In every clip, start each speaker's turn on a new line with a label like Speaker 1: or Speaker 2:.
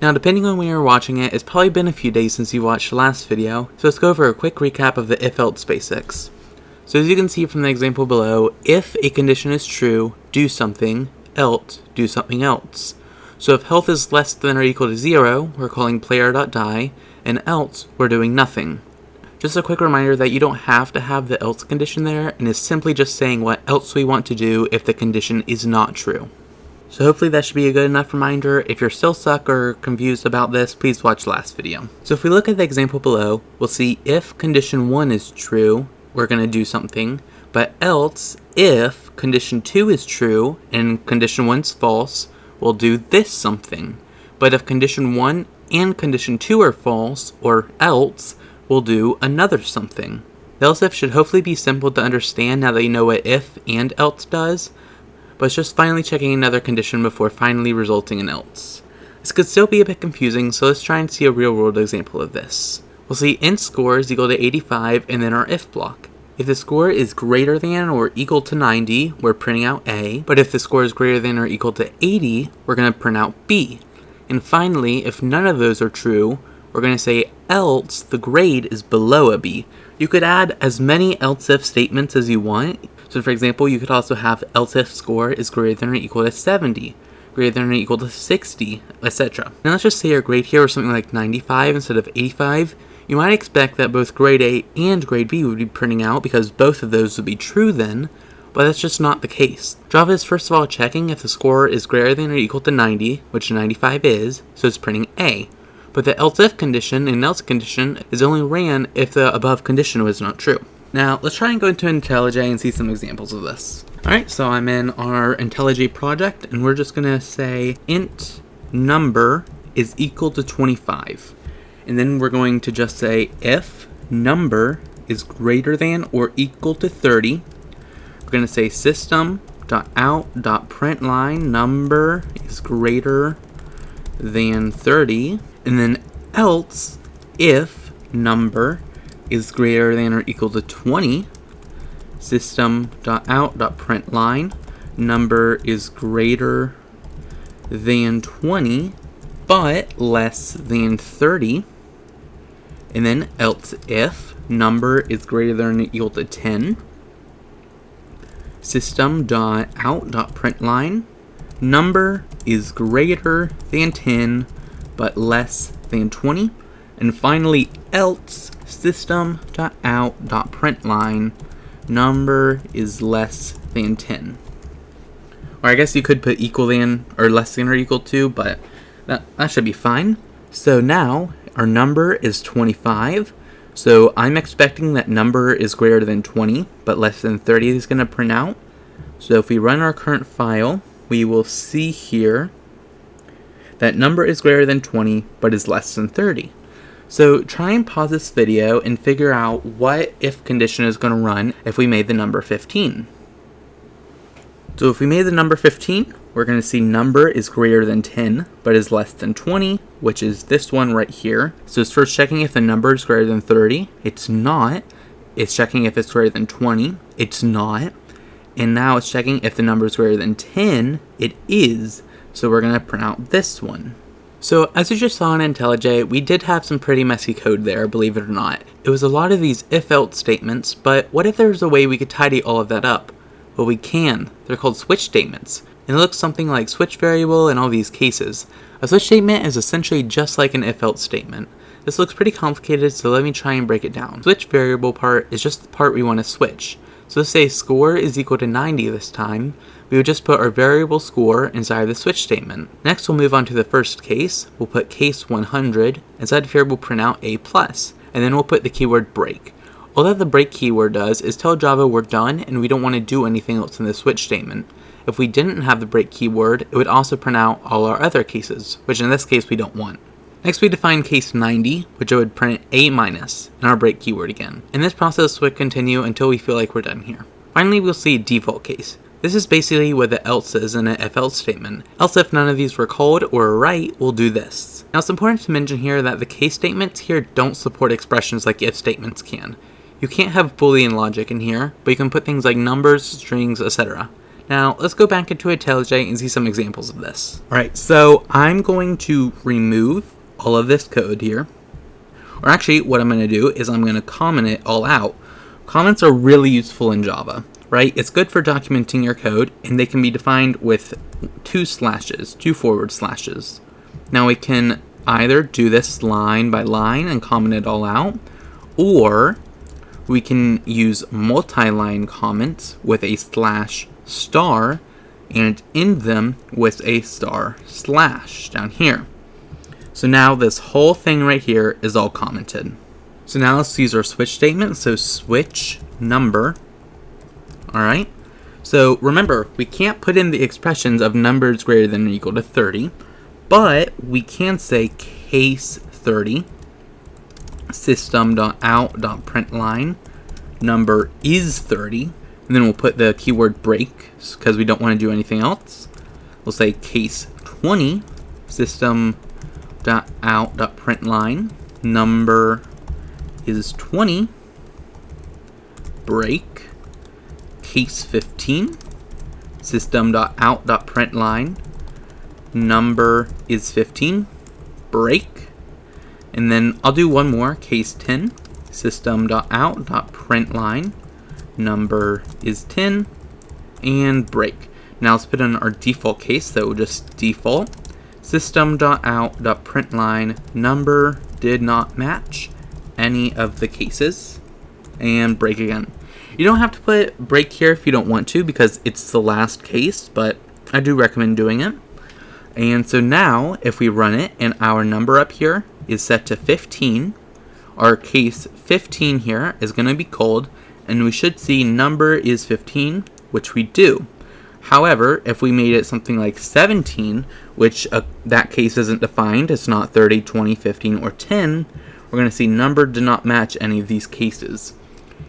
Speaker 1: Now, depending on when you're watching it, it's probably been a few days since you watched the last video, so let's go over a quick recap of the if-else basics. So as you can see from the example below, if a condition is true, do something, else, do something else. So if health is less than or equal to 0, we're calling player.die, and else, we're doing nothing. Just a quick reminder that you don't have to have the else condition there, and is simply just saying what else we want to do if the condition is not true. So hopefully that should be a good enough reminder. If you're still stuck or confused about this, please watch the last video. So if we look at the example below, we'll see if condition 1 is true, we're going to do something, but else, if condition 2 is true and condition 1 is false, we'll do this something. But if condition 1 and condition 2 are false, or else, we'll do another something. The else if should hopefully be simple to understand now that you know what if and else does, but it's just finally checking another condition before finally resulting in else. This could still be a bit confusing, so let's try and see a real-world example of this. We'll see int score is equal to 85 and then our if block. If the score is greater than or equal to 90, we're printing out A, but if the score is greater than or equal to 80, we're going to print out B. And finally, if none of those are true, we're going to say else the grade is below a B. You could add as many else if statements as you want. So for example, you could also have else if score is greater than or equal to 70, greater than or equal to 60, etc. Now let's just say your grade here was something like 95 instead of 85. You might expect that both grade A and grade B would be printing out because both of those would be true then, but that's just not the case. Java is first of all checking if the score is greater than or equal to 90, which 95 is, so it's printing A. But the else if condition and else condition is only ran if the above condition was not true. Now let's try and go into IntelliJ and see some examples of this. Alright, so I'm in our IntelliJ project and we're just going to say int number is equal to 25. And then we're going to just say if number is greater than or equal to 30, we're going to say system.out.println number is greater than 30, and then else if number is greater than or equal to 20, system.out.println number is greater than 20 but less than 30. And then else if number is greater than or equal to 10, system.out.println number is greater than 10 but less than 20. And finally else system.out.println number is less than 10. Or I guess you could put equal than or less than or equal to, but that should be fine. So now our number is 25, so I'm expecting that number is greater than 20, but less than 30 is going to print out. So if we run our current file, we will see here that number is greater than 20, but is less than 30. So try and pause this video and figure out what if condition is going to run if we made the number 15. So if we made the number 15, we're going to see number is greater than 10, but is less than 20, which is this one right here. So it's first checking if the number is greater than 30. It's not. It's checking if it's greater than 20. It's not. And now it's checking if the number is greater than 10. It is. So we're going to print out this one. So as you just saw in IntelliJ, we did have some pretty messy code there, believe it or not. It was a lot of these if-else statements, but what if there's a way we could tidy all of that up? Well, we can. They're called switch statements. And it looks something like switch variable in all these cases. A switch statement is essentially just like an if-else statement. This looks pretty complicated, so let me try and break it down. Switch variable part is just the part we want to switch. So let's say score is equal to 90 this time. We would just put our variable score inside the switch statement. Next we'll move on to the first case. We'll put case 100. Inside here we'll print out A+, and then we'll put the keyword break. All that the break keyword does is tell Java we're done and we don't want to do anything else in the switch statement. If we didn't have the break keyword, it would also print out all our other cases, which in this case we don't want. Next we define case 90, which would print A- and our break keyword again. And this process would continue until we feel like we're done here. Finally we'll see default case. This is basically what the else is in an if-else statement. Else if none of these were called or right, we'll do this. Now it's important to mention here that the case statements here don't support expressions like if statements can. You can't have Boolean logic in here, but you can put things like numbers, strings, etc. Now, let's go back into IntelliJ and see some examples of this. Alright, so I'm going to remove all of this code here. Or actually, what I'm going to do is I'm going to comment it all out. Comments are really useful in Java, right? It's good for documenting your code, and they can be defined with 2 forward slashes. Now we can either do this line by line and comment it all out, or we can use multi-line comments with a /* and end them with a */ down here. So now this whole thing right here is all commented. So now let's use our switch statement. So switch number. Alright. So remember, we can't put in the expressions of numbers greater than or equal to 30, but we can say case 30 system.out.println number is 30, and then we'll put the keyword break because we don't want to do anything else. We'll say case 20 system.out.println number is 20 break case 15 system.out.println number is 15 break, and then I'll do one more, case 10 system.out.println number is 10 and break. Now let's put in our default case, so just default system.out.println number did not match any of the cases, and break again. You don't have to put break here if you don't want to, because it's the last case, but I do recommend doing it. And so now if we run it and our number up here is set to 15, our case 15 here is going to be called, and we should see number is 15, which we do. However, if we made it something like 17, which that case isn't defined, it's not 30, 20, 15, or 10, we're going to see number did not match any of these cases.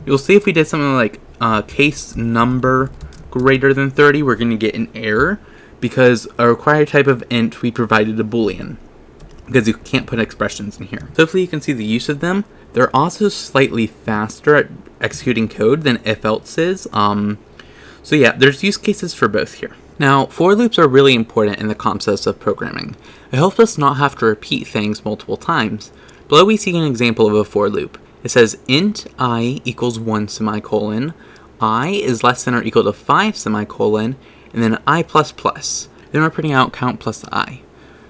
Speaker 1: You'll see if we did something like case number greater than 30, we're going to get an error, because a required type of int we provided a boolean, because you can't put expressions in here. So hopefully you can see the use of them. They're also slightly faster at executing code than if-else is. So yeah, there's use cases for both here. Now, for loops are really important in the concepts of programming. It helps us not have to repeat things multiple times. Below we see an example of a for loop. It says int I equals 1 semicolon, I is less than or equal to 5 semicolon, and then I++. Then we're printing out count plus I.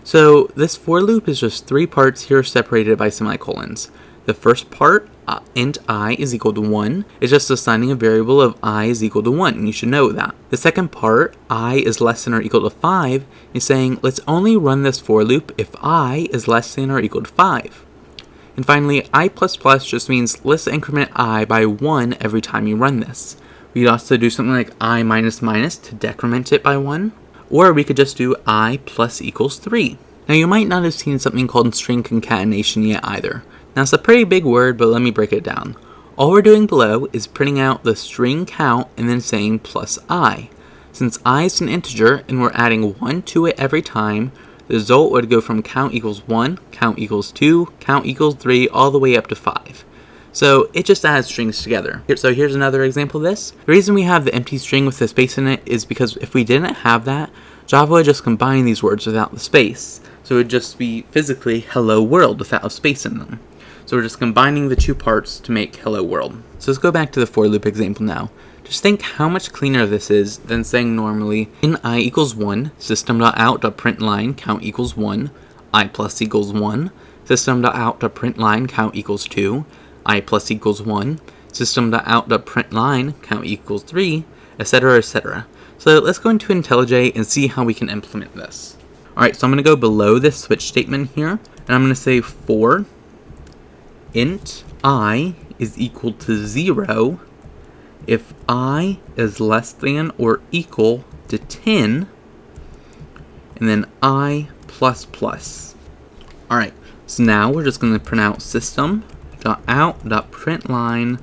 Speaker 1: So this for loop is just 3 parts here separated by semicolons. The first part, int I is equal to 1, is just assigning a variable of I is equal to 1, and you should know that. The second part, I is less than or equal to 5, is saying let's only run this for loop if I is less than or equal to 5. And finally, I++ just means let's increment I by 1 every time you run this. We could also do something like I minus minus to decrement it by 1. Or we could just do I plus equals 3. Now you might not have seen something called string concatenation yet either. Now it's a pretty big word, but let me break it down. All we're doing below is printing out the string count and then saying plus I. Since I is an integer and we're adding 1 to it every time, the result would go from count equals 1, count equals 2, count equals 3, all the way up to 5. So it just adds strings together. So here's another example of this. The reason we have the empty string with the space in it is because if we didn't have that, Java would just combine these words without the space. So it would just be physically hello world without a space in them. So we're just combining the 2 parts to make hello world. So let's go back to the for loop example now. Just think how much cleaner this is than saying normally in I equals 1, system.out.println count equals 1, I plus equals 1, system.out.println count equals 2, I plus equals 1, system.out.println count equals 3, etc, etc. So let's go into IntelliJ and see how we can implement this. Alright, so I'm going to go below this switch statement here, and I'm going to say for int I is equal to 0 if I is less than or equal to 10, and then I plus plus. Alright, so now we're just going to print out system.out.println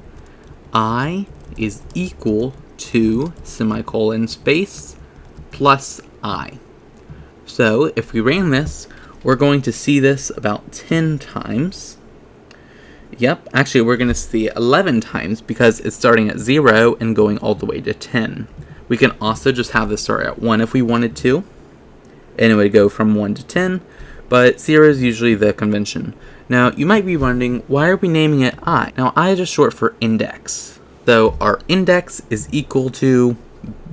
Speaker 1: I is equal to semicolon space plus I. So if we ran this, we're going to see this about 10 times. Yep, actually we're going to see 11 times because it's starting at 0 and going all the way to 10. We can also just have this start at 1 if we wanted to, and it would go from 1 to 10, but 0 is usually the convention. Now, you might be wondering, why are we naming it I? Now, I is just short for index. So our index is equal to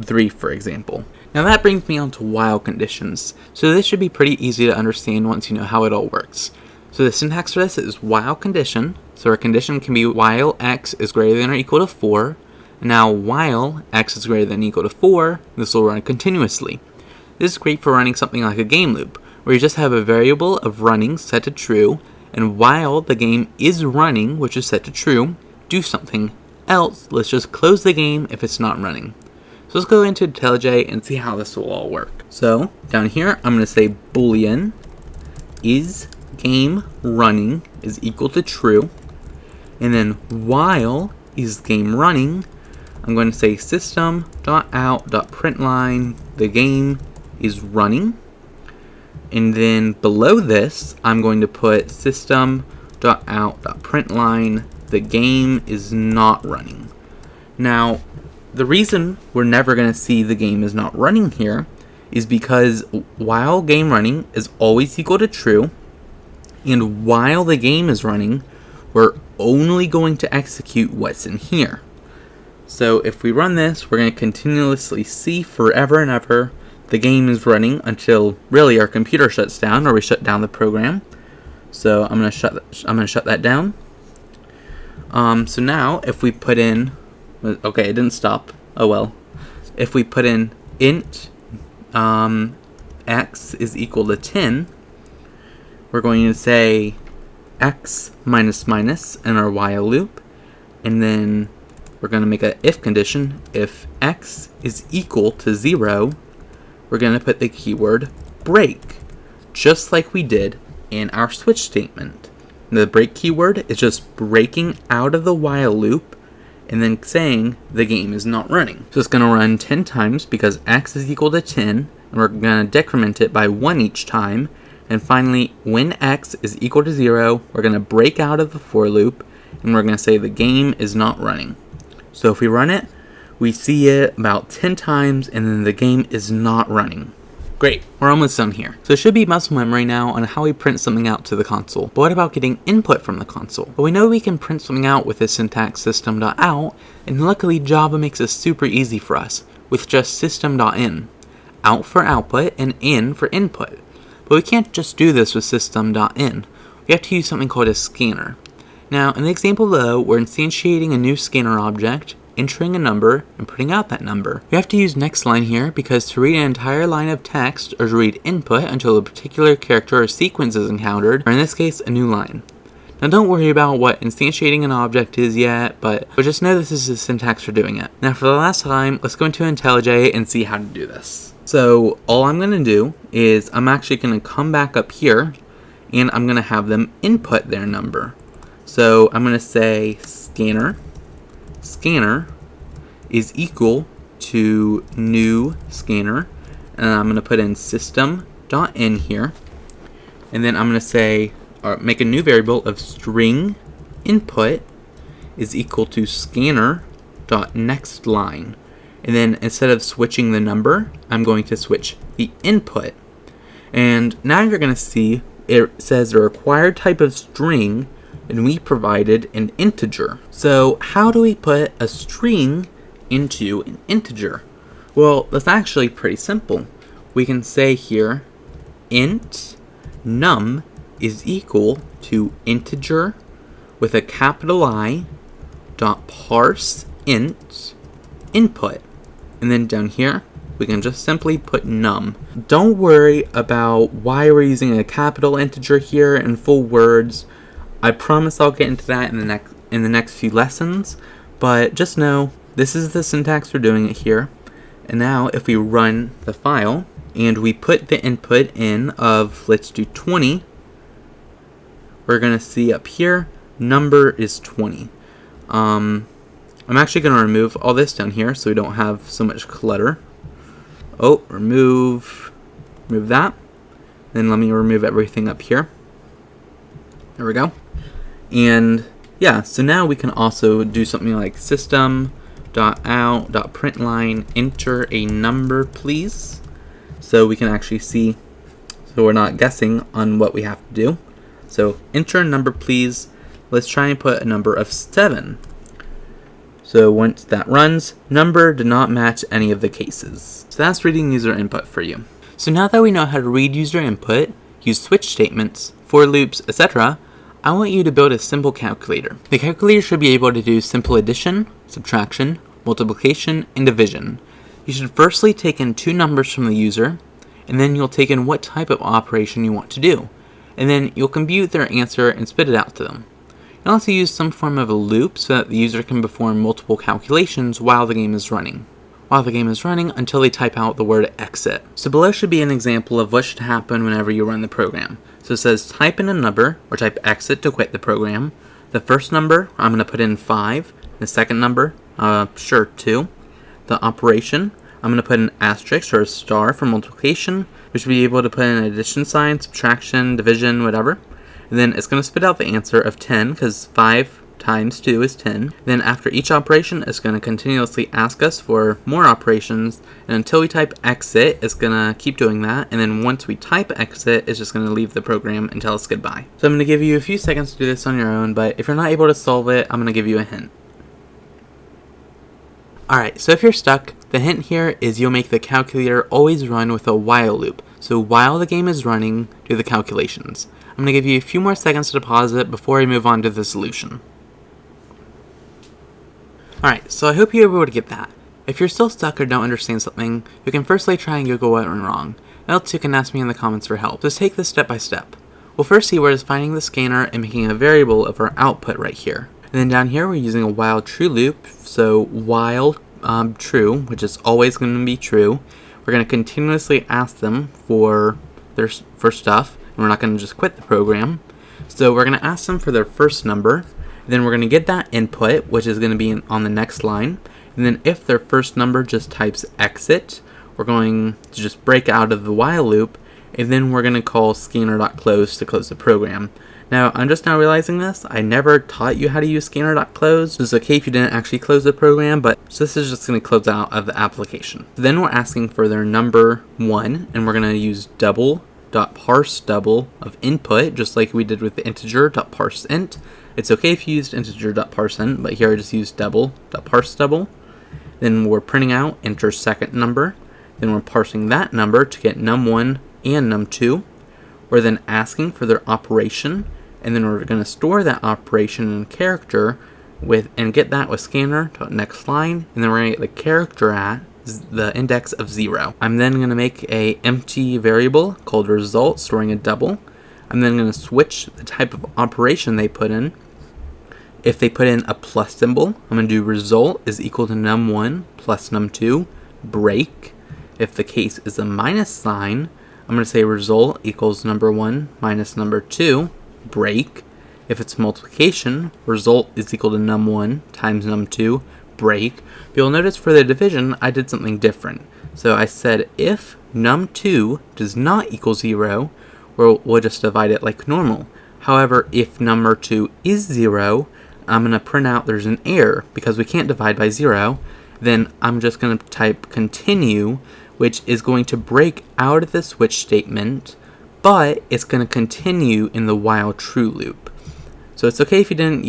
Speaker 1: 3, for example. Now that brings me on to while conditions. So this should be pretty easy to understand once you know how it all works. So the syntax for this is while condition. So our condition can be while x is greater than or equal to 4. Now while x is greater than or equal to 4, this will run continuously. This is great for running something like a game loop, where you just have a variable of running set to true, and while the game is running, which is set to true, do something else. Let's just close the game if it's not running. So let's go into IntelliJ and see how this will all work. So down here, I'm going to say boolean is game running is equal to true. And then while is game running, I'm going to say system.out.println the game is running. And then below this, I'm going to put system.out.println the game is not running. Now, the reason we're never going to see the game is not running here is because while game running is always equal to true, and while the game is running, we're only going to execute what's in here. So if we run this, we're going to continuously see forever and ever the game is running until really our computer shuts down or we shut down the program. So I'm going to shut that down. So now if we put in, okay, it didn't stop. Oh well. If we put in int x is equal to 10, we're going to say x minus minus in our while loop, and then we're going to make an if condition. If x is equal to 0, we're going to put the keyword break, just like we did in our switch statement. The break keyword is just breaking out of the while loop and then saying the game is not running. So it's going to run 10 times because x is equal to 10, and we're going to decrement it by 1 each time. And finally, when x is equal to 0, we're going to break out of the for loop, and we're going to say the game is not running. So if we run it, we see it about 10 times, and then the game is not running. Great, we're almost done here. So it should be muscle memory now on how we print something out to the console. But what about getting input from the console? Well, we know we can print something out with this syntax system.out, and luckily Java makes it super easy for us with just system.in. Out for output and in for input. But we can't just do this with system.in. We have to use something called a scanner. Now, in the example below, we're instantiating a new scanner object, entering a number, and putting out that number. We have to use next line here because to read an entire line of text or to read input until a particular character or sequence is encountered, or in this case, a new line. Now don't worry about what instantiating an object is yet, but just know this is the syntax for doing it. Now for the last time, let's go into IntelliJ and see how to do this. So all I'm going to do is I'm actually going to come back up here and I'm going to have them input their number. So I'm going to say scanner is equal to new scanner, and I'm going to put in system.in here, and then I'm going to say, or make a new variable of string input is equal to scanner.nextLine, and then instead of switching the number, I'm going to switch the input. And now you're going to see it says the required type of string, and we provided an integer. So how do we put a string into an integer? Well, that's actually pretty simple. We can say here int num is equal to integer with a capital I dot parse int input. And then down here, we can just simply put num. Don't worry about why we're using a capital integer here in full words. I promise I'll get into that in the next few lessons, but just know this is the syntax for doing it here. And now if we run the file and we put the input in of, let's do 20, we're going to see up here number is 20. I'm actually going to remove all this down here so we don't have so much clutter. Oh, remove that. Then let me remove everything up here. There we go. And yeah, so now we can also do something like system .out.println enter a number please, so we can actually see, so we're not guessing on what we have to do. So enter a number please. Let's try and put a number of 7. So once that runs, number did not match any of the cases. So that's reading user input for you. So now that we know how to read user input, use switch statements, for loops, etc., I want you to build a simple calculator. The calculator should be able to do simple addition, subtraction, multiplication, and division. You should firstly take in 2 numbers from the user, and then you'll take in what type of operation you want to do, and then you'll compute their answer and spit it out to them. You'll also use some form of a loop so that the user can perform multiple calculations while the game is running. Until they type out the word exit. So below should be an example of what should happen whenever you run the program. So it says type in a number, or type exit to quit the program. The first number, I'm going to put in 5. The second number, 2. The operation, I'm going to put an asterisk or a star for multiplication. We should be able to put in an addition sign, subtraction, division, whatever. And then it's going to spit out the answer of 10, because 5 times 2 is 10. Then after each operation, it's going to continuously ask us for more operations, and until we type exit, it's going to keep doing that, and then once we type exit, it's just going to leave the program and tell us goodbye. So I'm going to give you a few seconds to do this on your own, but if you're not able to solve it, I'm going to give you a hint. Alright, so if you're stuck, the hint here is you'll make the calculator always run with a while loop. So while the game is running, do the calculations. I'm going to give you a few more seconds to pause it before I move on to the solution. Alright, so I hope you were able to get that. If you're still stuck or don't understand something, you can firstly try and Google what went wrong. Else you can ask me in the comments for help. Just take this step by step. We'll first see where it's finding the scanner and making a variable of our output right here. And then down here we're using a while true loop, so while true, which is always going to be true, we're going to continuously ask them for stuff, and we're not going to just quit the program. So we're going to ask them for their first number, then we're going to get that input, which is going to be on the next line, and then if their first number just types exit, we're going to just break out of the while loop, and then we're going to call scanner.close to close the program. Now, I'm just now realizing this. I never taught you how to use scanner.close. It's okay if you didn't actually close the program, but so this is just going to close out of the application. Then we're asking for their number 1, and we're going to use double.parseDouble of input, just like we did with the integer.parseInt. It's okay if you used integer.parseInt, but here I just used double.parseDouble. Then we're printing out enter second number. Then we're parsing that number to get num1 and num2. We're then asking for their operation, and then we're going to store that operation in character and get that with scanner.next line, and then we're going to get the character at the index of 0. I'm then going to make a empty variable called result, storing a double. I'm then going to switch the type of operation they put in. If they put in a plus symbol, I'm going to do result is equal to num1 plus num2, break. If the case is a minus sign, I'm going to say result equals number 1 minus number 2, break. If it's multiplication, result is equal to num1 times num2, break. But you'll notice for the division, I did something different. So I said if num2 does not equal 0, we'll just divide it like normal. However, if number 2 is 0, I'm going to print out there's an error because we can't divide by 0. Then I'm just going to type continue, which is going to break out of the switch statement, but it's going to continue in the while true loop. So it's okay if you didn't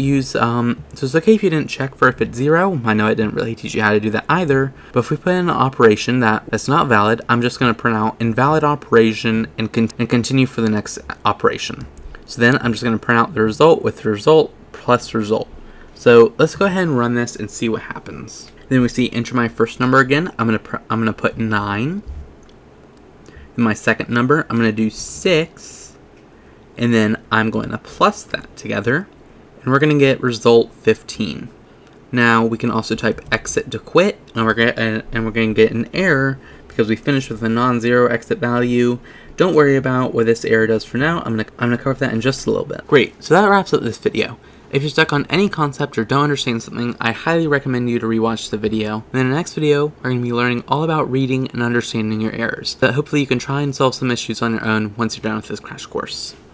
Speaker 1: check for if it's 0. I know I didn't really teach you how to do that either, but if we put in an operation that's not valid, I'm just going to print out invalid operation and continue for the next operation. So then I'm just going to print out the result with result plus result. So let's go ahead and run this and see what happens. Then we see enter my first number again. I'm gonna put 9. And my second number, I'm gonna do 6, and then I'm going to plus that together, and we're gonna get result 15. Now we can also type exit to quit, and we're gonna get an error because we finished with a non-zero exit value. Don't worry about what this error does for now. I'm gonna cover that in just a little bit. Great. So that wraps up this video. If you're stuck on any concept or don't understand something, I highly recommend you to rewatch the video. And in the next video, we're going to be learning all about reading and understanding your errors, so that hopefully you can try and solve some issues on your own once you're done with this crash course.